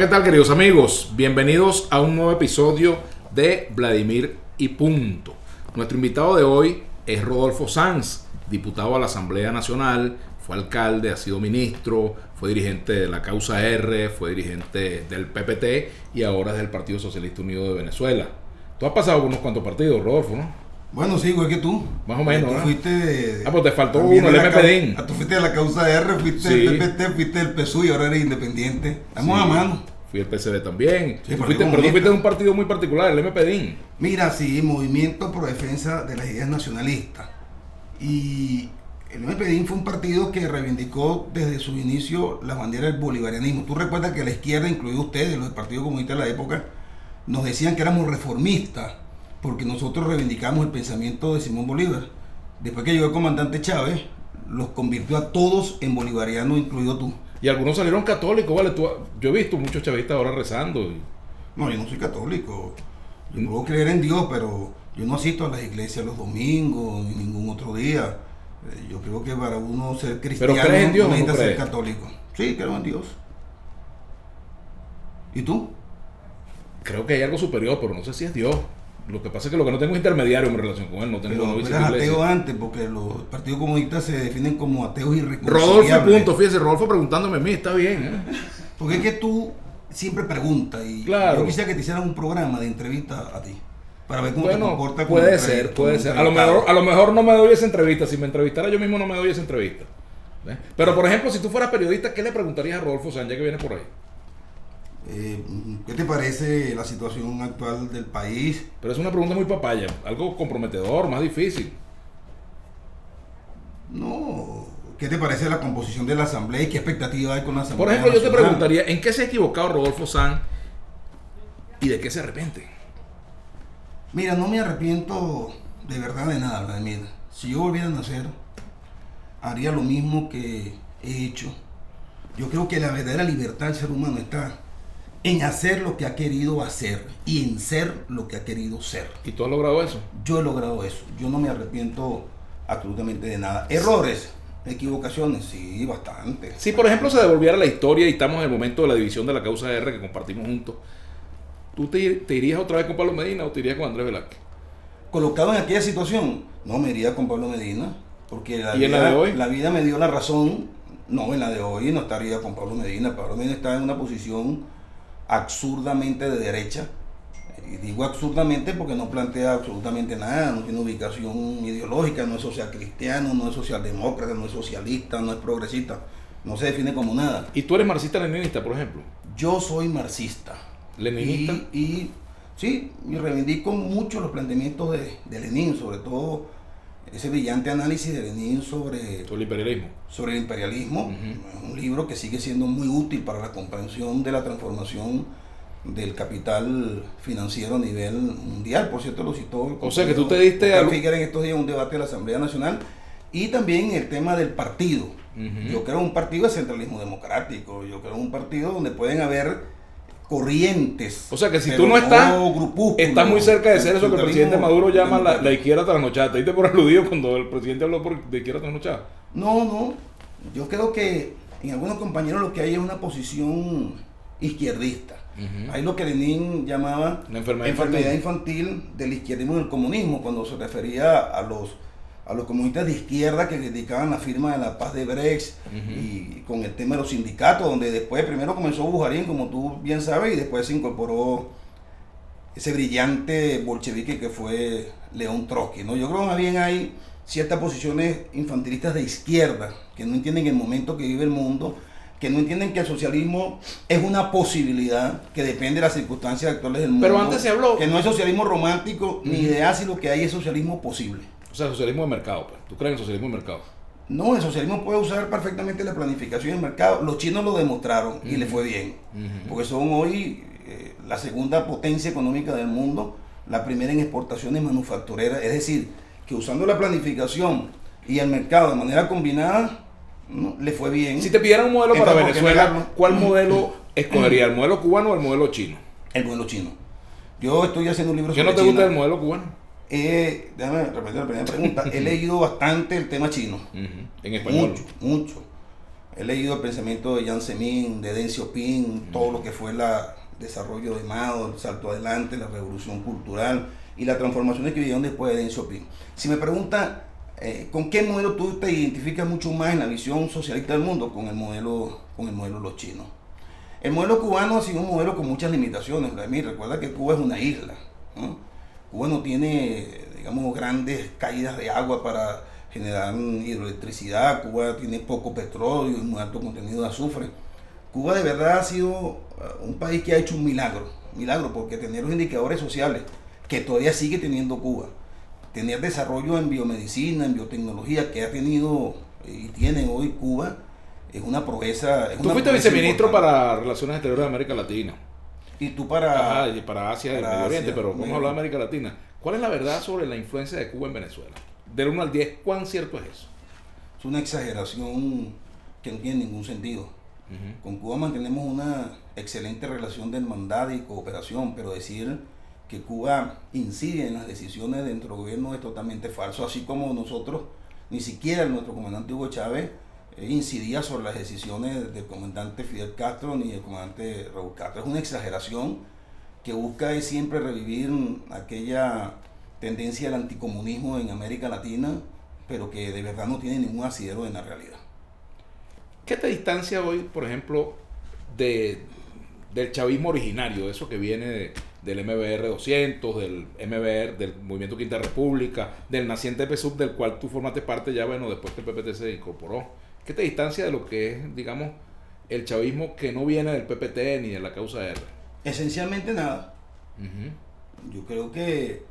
Hola, ¿qué tal, queridos amigos? Bienvenidos a un nuevo episodio de Vladimir y Punto. Nuestro invitado de hoy es Rodolfo Sanz, diputado a la Asamblea Nacional, fue alcalde, ha sido ministro, fue dirigente de la Causa R, fue dirigente del PPT y ahora es del Partido Socialista Unido de Venezuela. Tú has pasado por unos cuantos partidos, Rodolfo, ¿no? Bueno, sí, igual que tú. Más o menos, tú ¿no? fuiste de... pues te faltó uno, el MPDín. Tú fuiste de la Causa R, fuiste Sí. del PPT, fuiste del PSUV y ahora eres independiente. Estamos Sí. a mano. Fui el PCB también. Sí, Pero tú fuiste de un partido muy particular, el MPDín. Mira, sí, Movimiento Pro Defensa de las Ideas Nacionalistas. Y el MPDín fue un partido que reivindicó desde su inicio la bandera del bolivarianismo. Tú recuerdas que la izquierda, incluido ustedes, los del Partido Comunista de la época, nos decían que éramos reformistas porque nosotros reivindicamos el pensamiento de Simón Bolívar. Después que llegó el comandante Chávez, los convirtió a todos en bolivarianos, incluido tú. Y algunos salieron católicos, ¿vale? Yo he visto muchos chavistas ahora rezando. No, yo no soy católico. Yo puedo creer en Dios, pero yo no asisto a las iglesias los domingos ni ningún otro día. Yo creo que para uno ser cristiano ¿Pero crees en Dios no o no necesita ser crees? católico. Sí, creo en Dios. ¿Y tú? Creo que hay algo superior, pero no sé si es Dios. Lo que pasa es que lo que no tengo es intermediario en mi relación con él. No tengo Pero no tú visita eras iglesia. ateo antes, porque los partidos comunistas se definen como ateos irreconciliables. Rodolfo y Punto, fíjese, Rodolfo preguntándome a mí, está bien, ¿eh? Porque es que tú siempre preguntas y Claro. yo quisiera que te hicieran un programa de entrevista a ti para ver cómo te Bueno, comportas como puede ser. A lo mejor no me doy esa entrevista. Si me entrevistara yo mismo no me doy esa entrevista. ¿Ves? Pero por ejemplo, si tú fueras periodista, ¿qué le preguntarías a Rodolfo Sanz, ya que viene por ahí? ¿Qué te parece la situación actual del país? Pero es una pregunta muy papaya, algo comprometedor, más difícil. No, ¿qué te parece la composición de la asamblea y qué expectativa hay con la asamblea? Por ejemplo, yo te nacional? preguntaría, ¿en qué se ha equivocado Rodolfo Sanz y de qué se arrepiente? Mira, no me arrepiento de verdad de nada, Vladimir. Si yo volviera a nacer, haría lo mismo que he hecho. Yo creo que la verdadera libertad del ser humano está en hacer lo que ha querido hacer y en ser lo que ha querido ser. ¿Y tú has logrado eso? Yo he logrado eso. Yo no me arrepiento absolutamente de nada. Errores, equivocaciones, sí, bastante. Si por ejemplo se devolviera la historia y estamos en el momento de la división de la Causa R que compartimos juntos, ¿tú te irías otra vez con Pablo Medina o te irías con Andrés Velázquez? Colocado en aquella situación, no me iría con Pablo Medina, porque ¿Y en la de hoy? la vida me dio la razón. No, en la de hoy no estaría con Pablo Medina. Pablo Medina está en una posición absurdamente de derecha. Y digo absurdamente porque no plantea absolutamente nada, no tiene ubicación ideológica, no es social cristiano, no es socialdemócrata, no es socialista, no es progresista, no se define como nada. ¿Y tú eres marxista-leninista, por ejemplo? Yo soy marxista. ¿Leninista? Y sí, y reivindico mucho los planteamientos de Lenin, sobre todo ese brillante análisis de Lenin sobre ¿Tú el imperialismo? el imperialismo. Uh-huh. Un libro que sigue siendo muy útil para la comprensión de la transformación del capital financiero a nivel mundial. Por cierto, lo citó. O sea que tú te diste a Figueroa en estos días un debate de la Asamblea Nacional y también el tema del partido. Uh-huh. Yo creo un partido de centralismo democrático. Yo creo un partido donde pueden haber corrientes. O sea que si pero tú no estás, grupúsculos. estás muy cerca de ser eso que el presidente Maduro llama la democrático. izquierda trasnochada. ¿Te diste por aludido cuando el presidente habló de izquierda trasnochada? No. Yo creo que en algunos compañeros lo que hay es una posición izquierdista. Uh-huh. Hay lo que Lenin llamaba La enfermedad infantil del izquierdismo y del comunismo, cuando se refería a los comunistas de izquierda que criticaban la firma de la paz de Brest. Uh-huh. Y con el tema de los sindicatos, donde después primero comenzó Bujarin, como tú bien sabes, y después se incorporó ese brillante bolchevique que fue León Trotsky, ¿no? Yo creo que más bien hay ciertas posiciones infantilistas de izquierda que no entienden el momento que vive el mundo, que no entienden que el socialismo es una posibilidad que depende de las circunstancias actuales del mundo. Pero antes se habló que no es socialismo romántico ni ideal, sino que hay es socialismo posible. O sea, socialismo de mercado, pues. ¿Tú crees en el socialismo de mercado? No, el socialismo puede usar perfectamente la planificación del mercado. Los chinos lo demostraron y les fue bien. Porque son hoy la segunda potencia económica del mundo, la primera en exportaciones manufactureras. Es decir, que usando la planificación y el mercado de manera combinada, ¿no?, le fue bien. Si te pidieran un modelo para Entonces, ¿por qué Venezuela, negarlo? ¿cuál modelo escogería? ¿El modelo cubano o el modelo chino? El modelo chino. Yo estoy haciendo un libro ¿Qué sobre no te gusta China. del modelo cubano? Déjame repetir la primera pregunta. He leído bastante el tema chino. En español. Mucho. he leído el pensamiento de Jiang Zemin, de Deng Xiaoping, todo lo que fue el desarrollo de Mao, el salto adelante, la revolución cultural y las transformaciones que vinieron después de Deng Xiaoping. Si me pregunta ¿con qué modelo tú te identificas mucho más en la visión socialista del mundo? Con el modelo de los chinos. El modelo cubano ha sido un modelo con muchas limitaciones. Recuerda que Cuba es una isla, ¿no? Cuba no tiene, digamos, grandes caídas de agua para generar hidroelectricidad. Cuba tiene poco petróleo y muy alto contenido de azufre. Cuba de verdad ha sido un país que ha hecho un milagro porque tener los indicadores sociales que todavía sigue teniendo Cuba, tener desarrollo en biomedicina, en biotecnología que ha tenido y tiene hoy Cuba, es una proeza. Tú fuiste viceministro para Relaciones Exteriores de América Latina. Y tú para... Ajá, y para Asia y el Medio Oriente, pero vamos a hablar de América Latina. ¿Cuál es la verdad sobre la influencia de Cuba en Venezuela? Del 1 al 10, ¿cuán cierto es eso? Es una exageración que no tiene ningún sentido. Con Cuba mantenemos una excelente relación de hermandad y cooperación, pero decir que Cuba incide en las decisiones dentro del gobierno es totalmente falso, así como nosotros, ni siquiera nuestro comandante Hugo Chávez incidía sobre las decisiones del comandante Fidel Castro ni del comandante Raúl Castro. Es una exageración que busca siempre revivir aquella tendencia al anticomunismo en América Latina, pero que de verdad no tiene ningún asidero en la realidad. ¿Qué te distancia hoy, por ejemplo, del chavismo originario, de eso que viene del MBR 200, del MBR, del Movimiento Quinta República, del naciente PSUV, del cual tú formaste parte ya, bueno, después que el PPT se incorporó? ¿Qué te distancia de lo que es, digamos, el chavismo que no viene del PPT ni de la causa R? Esencialmente nada. Yo creo que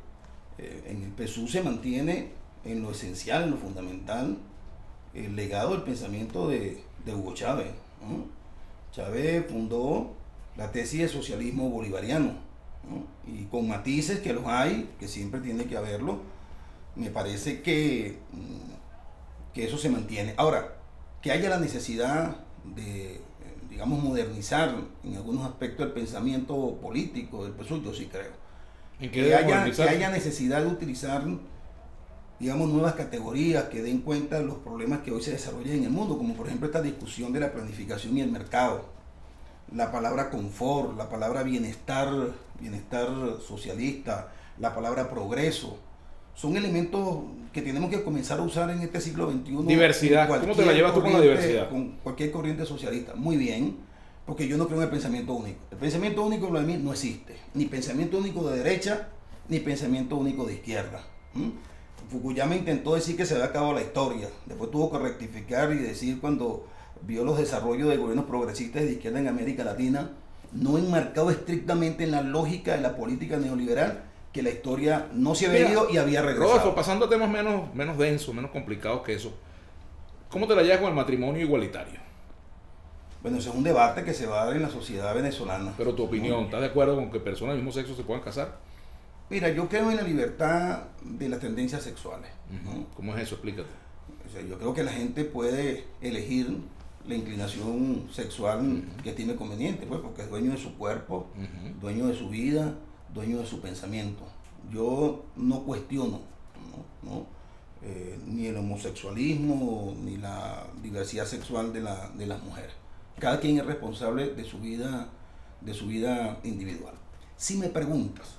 en el PSUV se mantiene en lo esencial, en lo fundamental, el legado del pensamiento de Hugo Chávez, ¿no? Chávez fundó la tesis de socialismo bolivariano, ¿no? Y con matices que los hay, que siempre tiene que haberlo, me parece que eso se mantiene. Ahora, que haya la necesidad de, digamos, modernizar en algunos aspectos el pensamiento político del PSUV, yo sí creo. Que haya necesidad de utilizar, digamos, nuevas categorías que den cuenta de los problemas que hoy se desarrollan en el mundo, como por ejemplo esta discusión de la planificación y el mercado, la palabra confort, la palabra bienestar socialista, la palabra progreso. Son elementos que tenemos que comenzar a usar en este siglo XXI. Diversidad. ¿Cómo te la llevas tú con la diversidad? Con cualquier corriente socialista. Muy bien, porque yo no creo en el pensamiento único. El pensamiento único, lo de mí, no existe. Ni pensamiento único de derecha, ni pensamiento único de izquierda. Fukuyama intentó decir que se había acabado la historia. Después tuvo que rectificar y decir, cuando vio los desarrollos de gobiernos progresistas de izquierda en América Latina, no enmarcado estrictamente en la lógica de la política neoliberal, que la historia no se había ido y había regresado. Rodolfo, pasando a temas menos densos, menos complicados que eso, ¿cómo te la llevas con el matrimonio igualitario? Bueno, ese es un debate que se va a dar en la sociedad venezolana. Pero tu opinión, ¿estás de acuerdo con que personas del mismo sexo se puedan casar? Mira, yo creo en la libertad de las tendencias sexuales, ¿no? ¿Cómo es eso? Explícate. O sea, yo creo que la gente puede elegir la inclinación sexual que estime conveniente, pues, porque es dueño de su cuerpo, dueño de su vida, dueño de su pensamiento. Yo no cuestiono, ¿no? Ni el homosexualismo ni la diversidad sexual de las mujeres. Cada quien es responsable de su vida individual. Si me preguntas,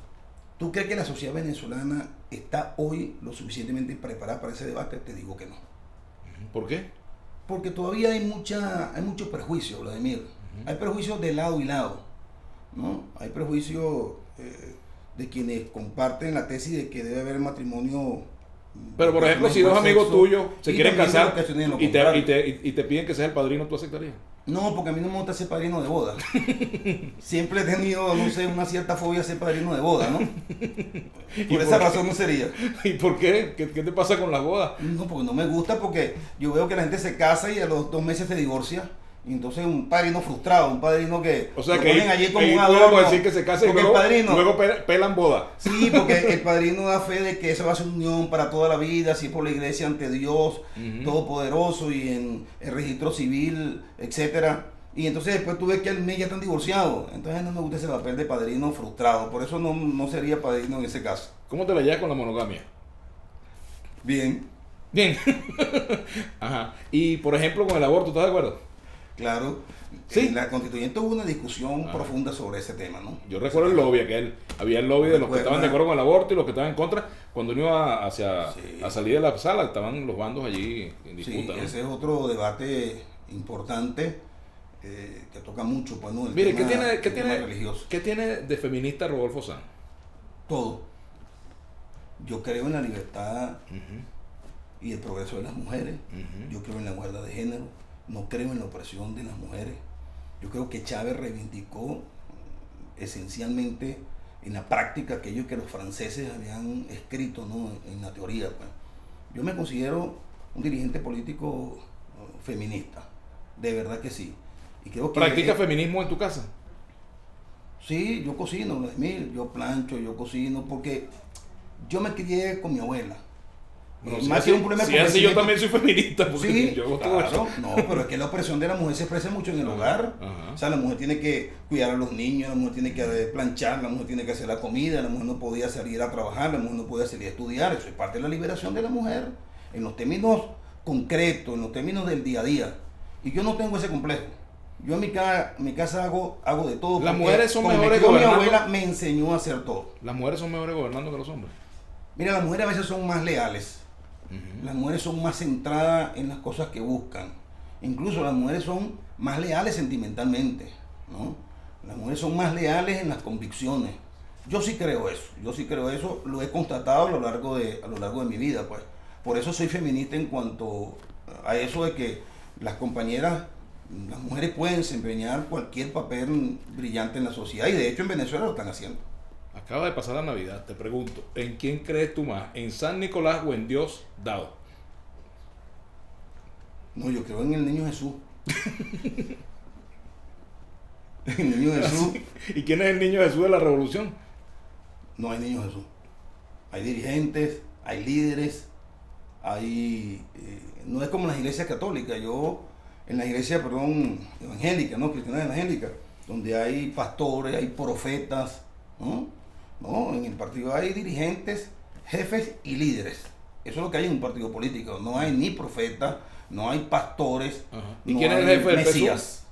¿tú crees que la sociedad venezolana está hoy lo suficientemente preparada para ese debate? Te digo que no. ¿Por qué? Porque todavía hay mucho prejuicio, Vladimir. Hay prejuicios de lado y lado, ¿no? Hay prejuicios de quienes comparten la tesis de que debe haber matrimonio. Pero por ejemplo, si dos amigos tuyos se quieren casar y te piden que seas el padrino, ¿tú aceptarías? No, porque a mí no me gusta ser padrino de boda. Siempre he tenido, no sé, una cierta fobia a ser padrino de boda, ¿no? Por esa razón no sería. ¿Y por qué? ¿Qué te pasa con las bodas? No, porque no me gusta, porque yo veo que la gente se casa y a los 2 meses se divorcia. Y entonces un padrino frustrado, un padrino que o sea, lo que ponen allí como un adorno, decir que se case y luego pelan boda. Sí, porque el padrino da fe de que esa va a ser una unión para toda la vida, así por la iglesia ante Dios Todopoderoso y en el registro civil, etcétera. Y entonces después tú ves que al mes ya están divorciados. Entonces no me gusta ese papel de padrino frustrado. Por eso no sería padrino en ese caso. ¿Cómo te la llevas con la monogamia? Bien. Ajá. Y por ejemplo con el aborto, ¿estás de acuerdo? Claro, Sí. en la constituyente hubo una discusión profunda sobre ese tema, ¿no? Yo recuerdo el lobby aquel. Había el lobby de los que estaban de acuerdo con el aborto y los que estaban en contra. Cuando uno iba a salir de la sala, estaban los bandos allí en disputa. Sí, ¿no? ese es otro debate importante que toca mucho, pues, ¿no? Mire, tema religioso. ¿qué tiene de feminista Rodolfo Sanz? Todo. Yo creo en la libertad y el progreso de las mujeres. Yo creo en la igualdad de género. No creo en la opresión de las mujeres. Yo creo que Chávez reivindicó esencialmente en la práctica aquello que los franceses habían escrito, ¿no? En la teoría, pues. Yo me considero un dirigente político feminista, de verdad que sí. Y creo que ¿Practicas feminismo en tu casa? Sí, yo cocino, Vladimir, yo plancho, yo cocino, porque yo me crié con mi abuela. Bueno, Más que un problema de así yo convencimiento. también soy feminista. Porque Sí, yo hago todo claro, eso. no, pero es que la opresión de la mujer se expresa mucho en el hogar. Ajá. O sea, la mujer tiene que cuidar a los niños, la mujer tiene que planchar, la mujer tiene que hacer la comida, la mujer no podía salir a trabajar, la mujer no podía salir a estudiar. Eso es parte de la liberación de la mujer, en los términos concretos, en los términos del día a día. Y yo no tengo ese complejo. Yo en mi casa hago de todo. Las porque mujeres son como me mejores crió mi gobernando. abuela me enseñó a hacer todo. Las mujeres son mejores gobernando que los hombres. Mira, las mujeres a veces son más leales. Las mujeres son más centradas en las cosas que buscan. Incluso las mujeres son más leales sentimentalmente, ¿no? Las mujeres son más leales en las convicciones. Yo sí creo eso, lo he constatado a lo largo de mi vida, pues. Por eso soy feminista en cuanto a eso de que las compañeras, las mujeres pueden desempeñar cualquier papel brillante en la sociedad, y de hecho en Venezuela lo están haciendo. Acaba de pasar la Navidad, te pregunto, ¿en quién crees tú más? ¿En San Nicolás o en Dios dado? No, yo creo en el niño Jesús. El niño Jesús. ¿Y quién es el niño Jesús de la revolución? No hay niño Jesús. Hay dirigentes, hay líderes, no es como en las iglesias católicas. Yo, en la iglesia, evangélica, ¿no? Cristiana evangélica, donde hay pastores, hay profetas, ¿no? No, en el partido hay dirigentes, jefes y líderes. Eso es lo que hay en un partido político. No hay ni profetas, no hay pastores. Ajá. ¿Y no quién es el hay jefe del mesías.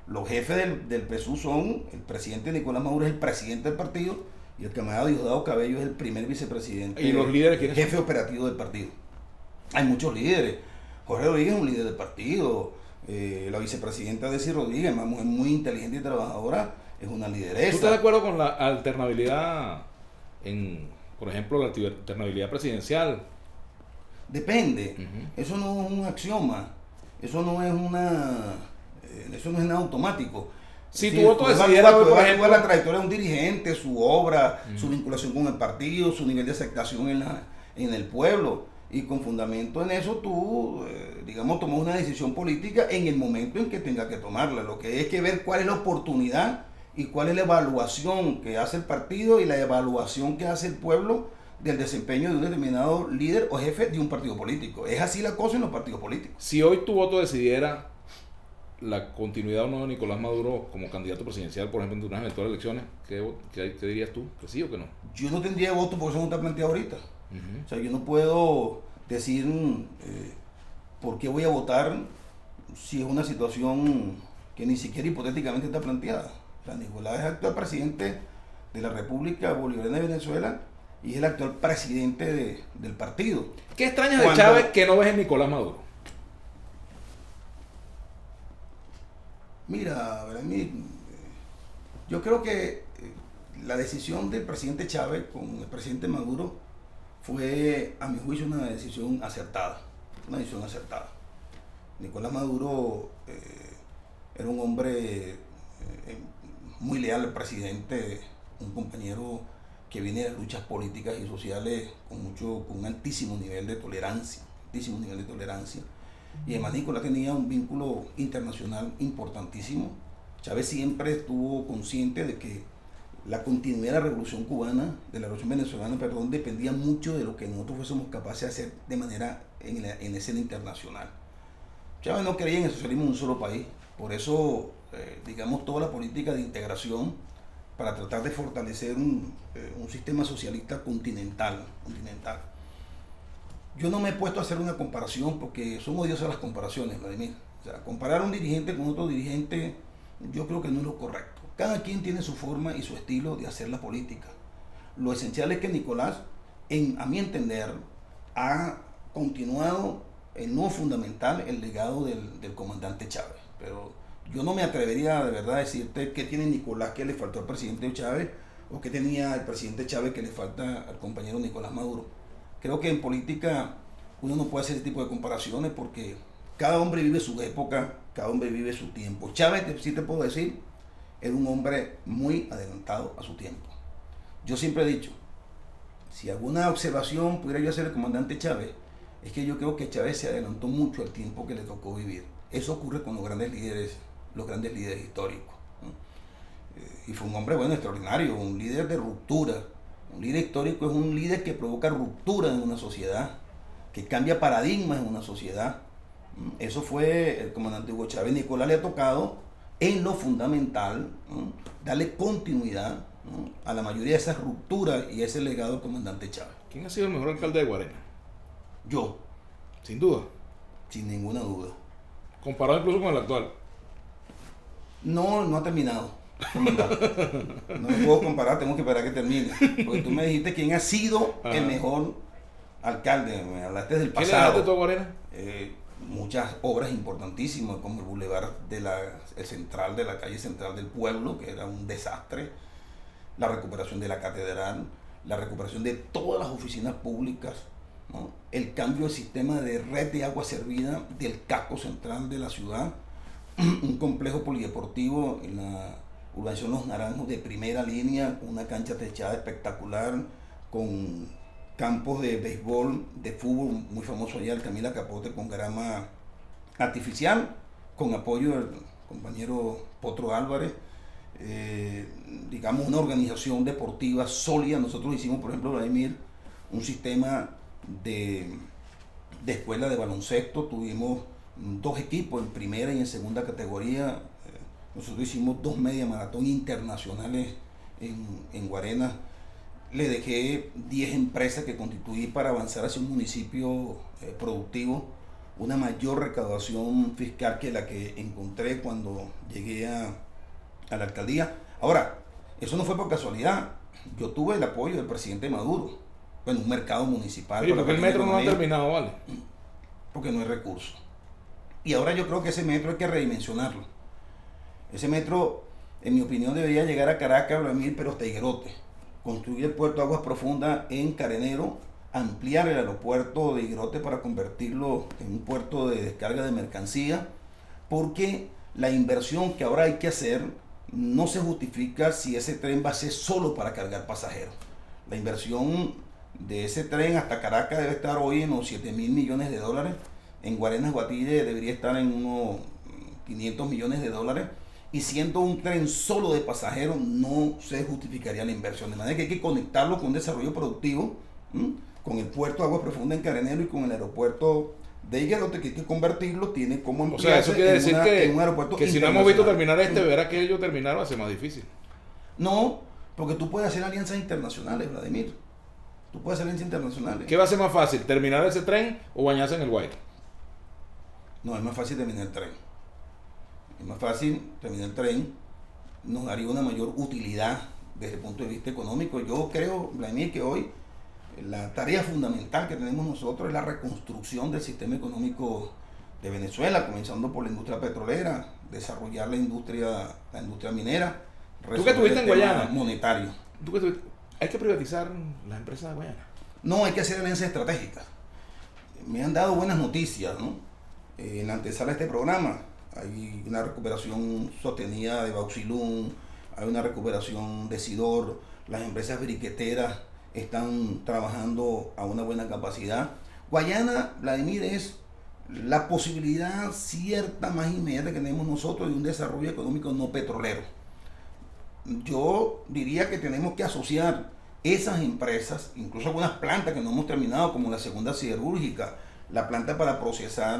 Los jefes del PSUV son el presidente Nicolás Maduro, es el presidente del partido, y el camarada Diosdado Cabello es el primer vicepresidente. ¿Y los líderes quiénes son? Jefe operativo del partido. Hay muchos líderes. Jorge Rodríguez es un líder del partido. La vicepresidenta Desi Rodríguez, una mujer muy inteligente y trabajadora, es una lideresa. ¿Tú estás de acuerdo con la alternabilidad por ejemplo, la alternabilidad presidencial? Depende. Eso no es un axioma. Eso no es nada automático. Si Sí, tu voto tú decidiera, evalúas por ejemplo, la trayectoria de un dirigente, su obra, su vinculación con el partido, su nivel de aceptación en el pueblo. Y con fundamento en eso tú, tomas una decisión política en el momento en que tenga que tomarla. Lo que hay que ver cuál es la oportunidad y cuál es la evaluación que hace el partido y la evaluación que hace el pueblo del desempeño de un determinado líder o jefe de un partido político. Es así la cosa en los partidos políticos. si hoy tu voto decidiera la continuidad o no de Nicolás Maduro como candidato presidencial, por ejemplo, en unas eventuales elecciones, ¿qué dirías tú? ¿Que sí o que no? Yo no tendría voto porque eso no está planteado ahorita. O sea, yo no puedo decir por qué voy a votar si es una situación que ni siquiera hipotéticamente está planteada. O sea, Nicolás es el actual presidente de la República Bolivariana de Venezuela y es el actual presidente del partido. ¿Qué extrañas de Chávez que no ves en Nicolás Maduro? Mira, yo creo que la decisión del presidente Chávez con el presidente Maduro fue, a mi juicio, una decisión acertada. Nicolás Maduro era un hombre muy leal al presidente, un compañero que viene de las luchas políticas y sociales con un altísimo nivel de tolerancia. Y además Nicolás tenía un vínculo internacional importantísimo. Chávez siempre estuvo consciente de que la continuidad de la revolución cubana, de la revolución venezolana, dependía mucho de lo que nosotros fuésemos capaces de hacer de manera en la escena internacional. Chávez no creía en el socialismo en un solo país, por eso, toda la política de integración para tratar de fortalecer un sistema socialista continental. Yo no me he puesto a hacer una comparación porque son odiosas las comparaciones, Vladimir. O sea, comparar a un dirigente con otro dirigente, yo creo que no es lo correcto. Cada quien tiene su forma y su estilo de hacer la política. Lo esencial es que Nicolás, a mi entender, ha continuado en lo fundamental el legado del comandante Chávez. Pero yo no me atrevería de verdad a decirte qué tiene Nicolás que le faltó al presidente Chávez o qué tenía el presidente Chávez que le falta al compañero Nicolás Maduro. Creo que en política uno no puede hacer ese tipo de comparaciones porque cada hombre vive su época, cada hombre vive su tiempo. Chávez, sí te puedo decir, era un hombre muy adelantado a su tiempo. Yo siempre he dicho, si alguna observación pudiera yo hacer el comandante Chávez, es que yo creo que Chávez se adelantó mucho al tiempo que le tocó vivir. Eso ocurre con los grandes líderes históricos, ¿no? Y fue un hombre, bueno, extraordinario, un líder de ruptura. Un líder histórico es un líder que provoca ruptura en una sociedad, que cambia paradigmas en una sociedad. Eso fue el comandante Hugo Chávez. Nicolás le ha tocado en lo fundamental, ¿no?, darle continuidad, ¿no?, a la mayoría de esas rupturas y ese legado del comandante Chávez. ¿Quién ha sido el mejor alcalde de Guarena? Yo. Sin duda. Sin ninguna duda. Comparado incluso con el actual. No ha terminado. No lo puedo comparar, tengo que esperar a que termine. Porque tú me dijiste quién ha sido el mejor alcalde. Me hablaste del pasado. ¿Qué le dejaste tú a Guarena? Muchas obras importantísimas, como el bulevar el central de la calle central del pueblo, que era un desastre. La recuperación de la catedral, la recuperación de todas las oficinas públicas, ¿no?, el cambio del sistema de red de agua servida del casco central de la ciudad, un complejo polideportivo en la urbanización Los Naranjos de primera línea, con una cancha techada espectacular, con campos de béisbol, de fútbol muy famoso allá, el Camila Capote, con grama artificial, con apoyo del compañero Potro Álvarez. Digamos, una organización deportiva sólida. Nosotros hicimos, por ejemplo, Vladimir, un sistema de escuela de baloncesto. Tuvimos 2 equipos en primera y en segunda categoría. Nosotros hicimos 2 media maratón internacionales en Guarena. Le dejé 10 empresas que constituí para avanzar hacia un municipio productivo, una mayor recaudación fiscal que la que encontré cuando llegué a la alcaldía. Ahora, eso no fue por casualidad. Yo tuve el apoyo del presidente Maduro. Bueno, un mercado municipal. Sí, porque el metro no ha terminado, ¿vale? Porque no hay recursos. Y ahora yo creo que ese metro hay que redimensionarlo. Ese metro, en mi opinión, debería llegar a Caracas, Vladimir, pero hasta Higuerote. Construir el puerto de aguas profundas en Carenero, ampliar el aeropuerto de Higuerote para convertirlo en un puerto de descarga de mercancía, porque la inversión que ahora hay que hacer no se justifica si ese tren va a ser solo para cargar pasajeros. La inversión de ese tren hasta Caracas debe estar hoy en los 7.000 millones de dólares. En Guarenas Guatire debería estar en unos 500 millones de dólares. Y siendo un tren solo de pasajeros, no se justificaría la inversión. De manera que hay que conectarlo con un desarrollo productivo, con el puerto de agua profunda en Carenero y con el aeropuerto de Higuerote, que hay que convertirlo, tiene como ampliarse. O sea, eso quiere decir que si no hemos visto terminar ver aquello terminar va a ser más difícil. No, porque tú puedes hacer alianzas internacionales, Vladimir. Tú puedes hacer alianzas internacionales. ¿Qué va a ser más fácil, terminar ese tren o bañarse en el Guaire? No, es más fácil terminar el tren. Es más fácil terminar el tren, nos daría una mayor utilidad desde el punto de vista económico. Yo creo, Vladimir, que hoy la tarea fundamental que tenemos nosotros es la reconstrucción del sistema económico de Venezuela, comenzando por la industria petrolera, desarrollar la industria minera. ¿Tú que estuviste en Guayana? Monetario. ¿Hay que privatizar las empresas de Guayana? No, hay que hacer alianzas estratégicas. Me han dado buenas noticias, ¿no? En la antesala de este programa hay una recuperación sostenida de Bauxilum, hay una recuperación de Sidor, las empresas briqueteras están trabajando a una buena capacidad. Guayana, Vladimir, es la posibilidad cierta más inmediata que tenemos nosotros de un desarrollo económico no petrolero. Yo diría que tenemos que asociar esas empresas, incluso algunas plantas que no hemos terminado, como la segunda siderúrgica, la planta para procesar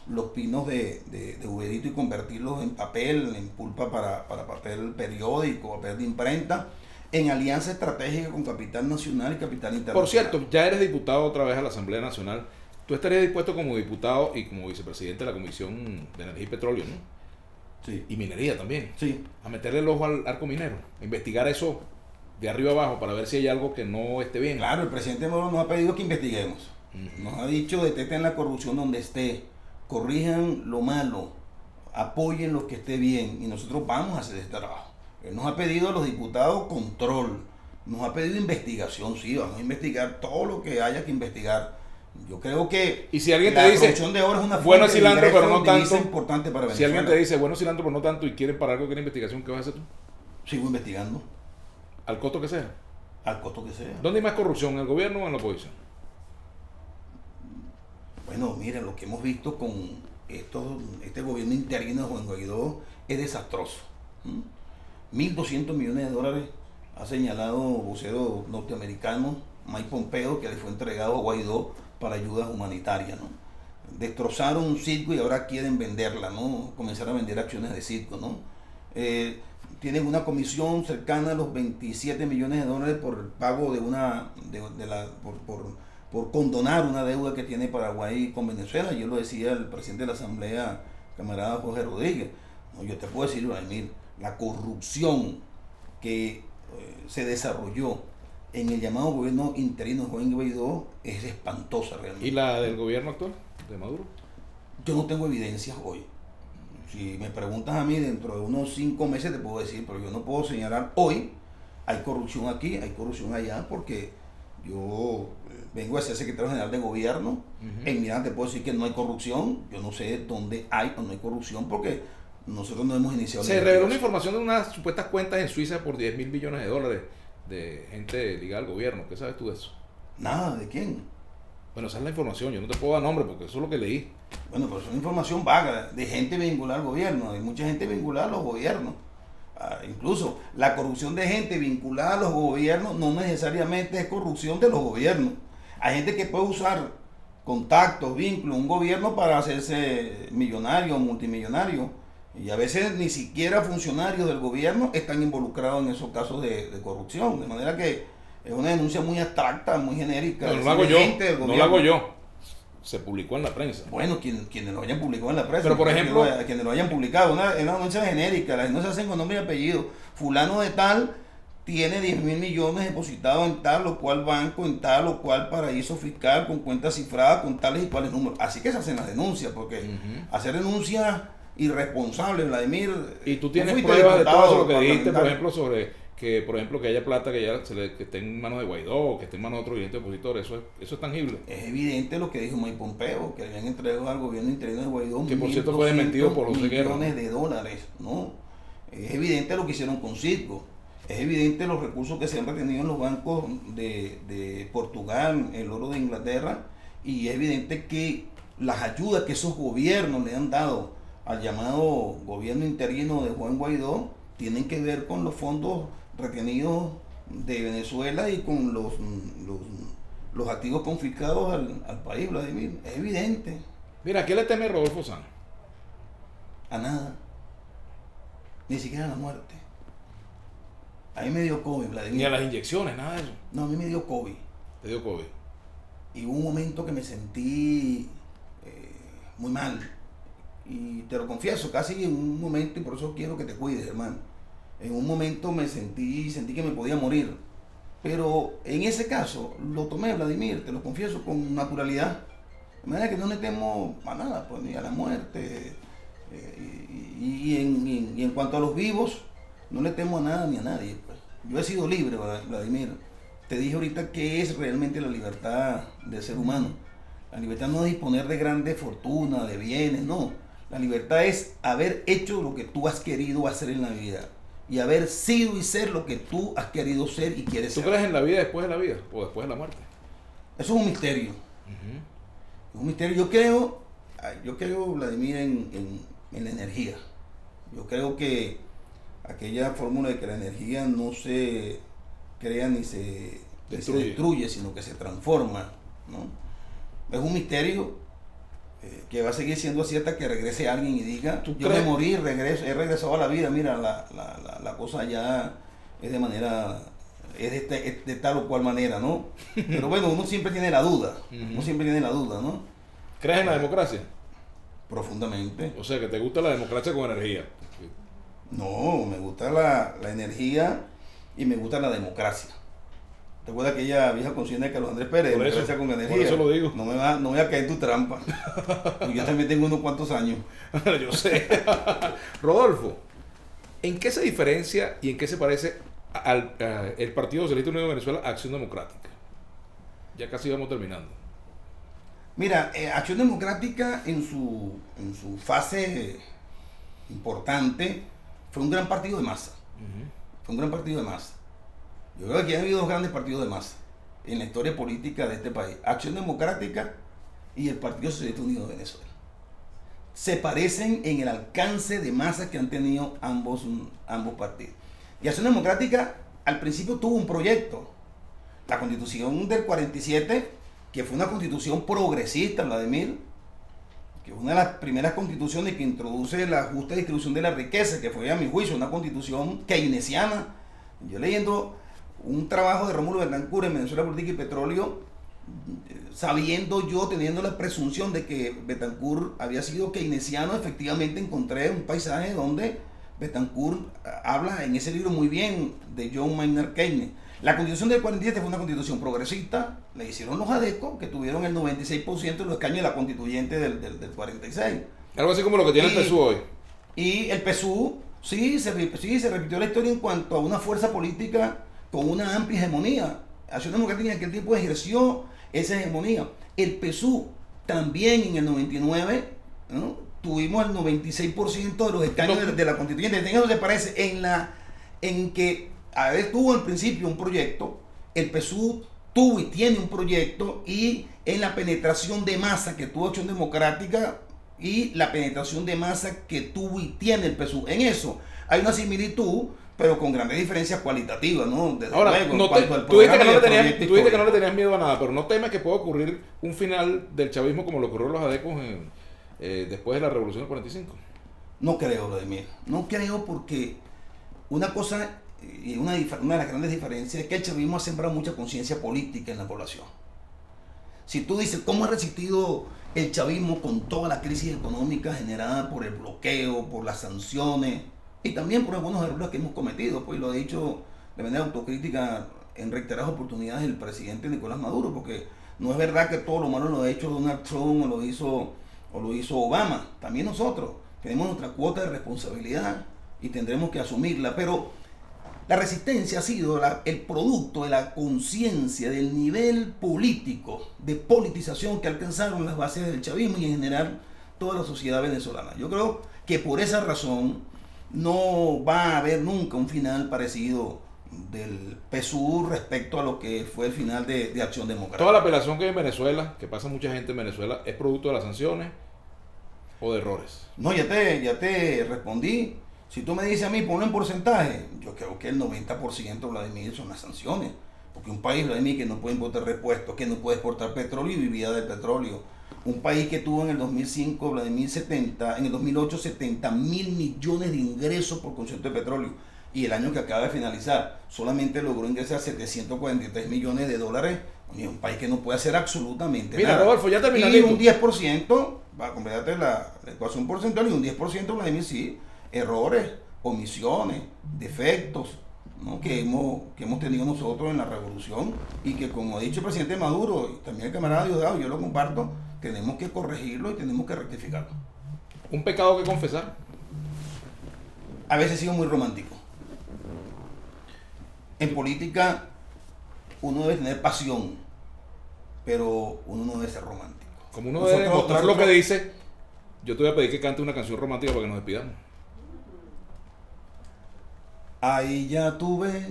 los pinos de Uberito y convertirlos en papel, en pulpa para papel periódico, papel de imprenta, en alianza estratégica con capital nacional y capital internacional. Por cierto, ya eres diputado otra vez a la Asamblea Nacional. Tú estarías dispuesto como diputado y como vicepresidente de la Comisión de Energía y Petróleo, ¿no? Sí. Y minería también. Sí. A meterle el ojo al arco minero, a investigar eso de arriba abajo para ver si hay algo que no esté bien. Claro, el presidente Maduro nos ha pedido que investiguemos. Nos ha dicho, detecten la corrupción donde esté, corrijan lo malo, apoyen lo que esté bien, y nosotros vamos a hacer este trabajo. Él nos ha pedido a los diputados control, nos ha pedido investigación, sí, vamos a investigar todo lo que haya que investigar. Yo creo que y si alguien la te dice, producción de oro es una bueno fuente cilantro, de ingreso pero no de divisa tanto, importante para Venezuela. si alguien te dice, bueno cilantro, pero no tanto, y quieren parar cualquier investigación, ¿qué vas a hacer tú? Sigo investigando, Al costo que sea. al costo que sea. ¿Dónde hay más corrupción, en el gobierno o en la oposición? Bueno, mira, lo que hemos visto con este gobierno interino de Juan Guaidó es desastroso. 1.200 millones de dólares ha señalado vocero norteamericano Mike Pompeo que le fue entregado a Guaidó para ayudas humanitarias, ¿no? Destrozaron un circo y ahora quieren venderla, ¿no? Comenzar a vender acciones de circo, ¿no? Tienen una comisión cercana a los 27 millones de dólares por el pago de por condonar una deuda que tiene Paraguay con Venezuela. Yo lo decía el presidente de la Asamblea, camarada Jorge Rodríguez. No, yo te puedo decir, Vladimir, la corrupción que se desarrolló en el llamado gobierno interino de Juan Guaidó es espantosa realmente. ¿Y la del gobierno actual, de Maduro? Yo no tengo evidencias hoy. Si me preguntas a mí, dentro de unos 5 meses te puedo decir, pero yo no puedo señalar hoy, hay corrupción aquí, hay corrupción allá, porque yo vengo a ser secretario general de gobierno. En Miranda te puedo decir que no hay corrupción, yo no sé dónde hay o no hay corrupción, porque nosotros no hemos iniciado. Se reveló una información de unas supuestas cuentas en Suiza por 10.000 millones de dólares de gente ligada al gobierno. ¿Qué sabes tú de eso? Nada, ¿de quién? Bueno, esa es la información, yo no te puedo dar nombre porque eso es lo que leí. Bueno, pero es una información vaga de gente vinculada al gobierno, hay mucha gente vinculada a los gobiernos. Incluso la corrupción de gente vinculada a los gobiernos no necesariamente es corrupción de los gobiernos. Hay gente que puede usar contactos, vínculos, un gobierno para hacerse millonario o multimillonario. Y a veces ni siquiera funcionarios del gobierno están involucrados en esos casos de corrupción. De manera que es una denuncia muy abstracta, muy genérica. No lo hago yo, no lo hago yo. Se publicó en la prensa. Bueno, quienes lo hayan publicado en la prensa. Pero por ejemplo, quienes lo hayan publicado, una denuncia genérica, las denuncias se hacen con nombre y apellido. Fulano de tal tiene 10.000 millones depositados en tal o cual banco, en tal o cual paraíso fiscal, con cuentas cifradas, con tales y cuales números. así que se hacen las denuncias, porque hacer denuncias irresponsables, Vladimir. Y tú tienes pruebas de todo eso lo que dijiste, por ejemplo, sobre que haya plata que esté en manos de Guaidó o que esté en manos de otro dirigente opositor, eso es tangible. Es evidente lo que dijo Mike Pompeo, que habían entregado al gobierno interino de Guaidó que por cierto fue desmentido por José Guerra, millones de dólares, ¿no? Es evidente lo que hicieron con Circo, es evidente los recursos que se han retenido en los bancos de Portugal, el oro de Inglaterra, y es evidente que las ayudas que esos gobiernos le han dado al llamado gobierno interino de Juan Guaidó tienen que ver con los fondos retenidos de Venezuela y con los activos confiscados al país, Vladimir. Es evidente. Mira, ¿a qué le teme Rodolfo Sanz? A nada. Ni siquiera a la muerte. A mí me dio COVID, Vladimir. Ni a las inyecciones, nada de eso. No, a mí me dio COVID. Te dio COVID. Y hubo un momento que me sentí muy mal. Y te lo confieso, casi en un momento, y por eso quiero que te cuides, hermano. En un momento me sentí que me podía morir. Pero en ese caso lo tomé, Vladimir, te lo confieso, con naturalidad. De manera que no le temo a nada, pues, ni a la muerte. Y en cuanto a los vivos, no le temo a nada ni a nadie. Pues. Yo he sido libre, Vladimir. Te dije ahorita qué es realmente la libertad del ser humano. La libertad no es disponer de grandes fortunas, de bienes, no. La libertad es haber hecho lo que tú has querido hacer en la vida. Y haber sido y ser lo que tú has querido ser y quieres ser. ¿Tú crees en la vida después de la vida o después de la muerte? Eso es un misterio. Es un misterio. Yo creo, Vladimir, en la energía. Yo creo que aquella fórmula de que la energía no se crea ni se destruye, sino que se transforma, ¿no? Es un misterio que va a seguir siendo así hasta que regrese alguien y diga, yo me morí, he regresado a la vida, mira, la cosa ya es de tal o cual manera, ¿no? Pero bueno, uno siempre tiene la duda, ¿no? ¿Crees en la democracia? Profundamente. O sea, que te gusta la democracia con energía. No, me gusta la energía y me gusta la democracia. ¿Te acuerdas aquella vieja consigna de Carlos Andrés Pérez? Por eso, Democracia con energía. por eso lo digo. No voy a caer en tu trampa. Porque yo también tengo unos cuantos años. Yo sé. Rodolfo, ¿en qué se diferencia y en qué se parece el Partido Socialista Unido de Venezuela a Acción Democrática? Ya casi vamos terminando. Mira, Acción Democrática en su fase importante fue un gran partido de masa. Fue un gran partido de masa. Yo creo que aquí ha habido dos grandes partidos de masa en la historia política de este país. Acción Democrática y el Partido Socialista Unido de Venezuela. Se parecen en el alcance de masa que han tenido ambos partidos. Y Acción Democrática al principio tuvo un proyecto. La Constitución del 47, que fue una constitución progresista, Vladimir, que es una de las primeras constituciones que introduce la justa distribución de la riqueza, que fue a mi juicio una constitución keynesiana. Yo leyendo un trabajo de Rómulo Betancourt en Venezuela Política y Petróleo, sabiendo yo, teniendo la presunción de que Betancourt había sido keynesiano, efectivamente encontré un paisaje donde Betancourt habla en ese libro muy bien de John Maynard Keynes. La Constitución del 47 fue una constitución progresista, le hicieron los ADECO, que tuvieron el 96% de los escaños de la constituyente del 46. Algo así como lo que tiene el PSUV hoy. Y el PSUV, sí, se repitió la historia en cuanto a una fuerza política con una amplia hegemonía. Acción Democrática en aquel tiempo ejerció esa hegemonía. El PSUV también en el 99, ¿no? Tuvimos el 96% de los escaños de la constituyente. En eso se parece en que a ver, tuvo al principio un proyecto, el PSUV tuvo y tiene un proyecto, y en la penetración de masa que tuvo Acción Democrática y la penetración de masa que tuvo y tiene el PSUV. En eso hay una similitud, pero con grandes diferencias cualitativas, ¿no? Desde ahora, luego, no tú dijiste que no le tenías miedo a nada, pero no temes que pueda ocurrir un final del chavismo como lo ocurrió en los ADECOS después de la Revolución del 45. No creo, Vladimir. No creo, porque una cosa y una de las grandes diferencias es que el chavismo ha sembrado mucha conciencia política en la población. Si tú dices, ¿cómo ha resistido el chavismo con toda la crisis económica generada por el bloqueo, por las sanciones y también por algunos errores que hemos cometido? Pues lo ha dicho de manera autocrítica en reiteradas oportunidades el presidente Nicolás Maduro, porque no es verdad que todo lo malo lo ha hecho Donald Trump o lo hizo Obama. También nosotros tenemos nuestra cuota de responsabilidad y tendremos que asumirla, pero la resistencia ha sido el producto de la conciencia del nivel político, de politización que alcanzaron las bases del chavismo y en general toda la sociedad venezolana. Yo creo que por esa razón no va a haber nunca un final parecido del PSUV respecto a lo que fue el final de Acción Democrática. Toda la apelación que hay en Venezuela, que pasa mucha gente en Venezuela, ¿es producto de las sanciones o de errores? No, ya te respondí. Si tú me dices a mí, ponlo en porcentaje, yo creo que el 90%, Vladimir, son las sanciones. Porque un país, Vladimir, que no puede importar repuestos, que no puede exportar petróleo y vivía del petróleo. Un país que tuvo en el 2005, Vladimir, en el 2008, 70 mil millones de ingresos por concepto de petróleo. Y el año que acaba de finalizar, solamente logró ingresar 743 millones de dólares. Y un país que no puede hacer absolutamente nada. Mira, Rodolfo, ya terminaste. Y un 10%, va a completarte la ecuación porcentual, y un 10%, Vladimir, sí, errores, omisiones, defectos, ¿no? que hemos tenido nosotros en la revolución, y que, como ha dicho el presidente Maduro y también el camarada Diosdado, yo lo comparto, tenemos que corregirlo y tenemos que rectificarlo. ¿Un pecado que confesar? A veces he sido muy romántico. En política uno debe tener pasión, pero uno no debe ser romántico. Como uno debe demostrar lo que dice, yo te voy a pedir que cante una canción romántica para que nos despidamos. Ahí ya tú ves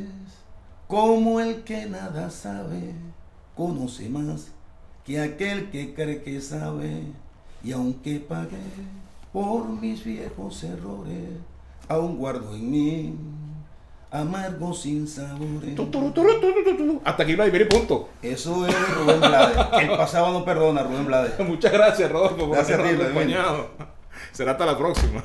como el que nada sabe conoce más que aquel que cree que sabe, y aunque pagué por mis viejos errores, aún guardo en mí amargo sin sabores. Hasta aquí Vladimir y punto. Eso es Rubén Blades. El pasado no perdona, Rubén Blades. Muchas gracias, Rodolfo, por habernos acompañado. Será hasta la próxima.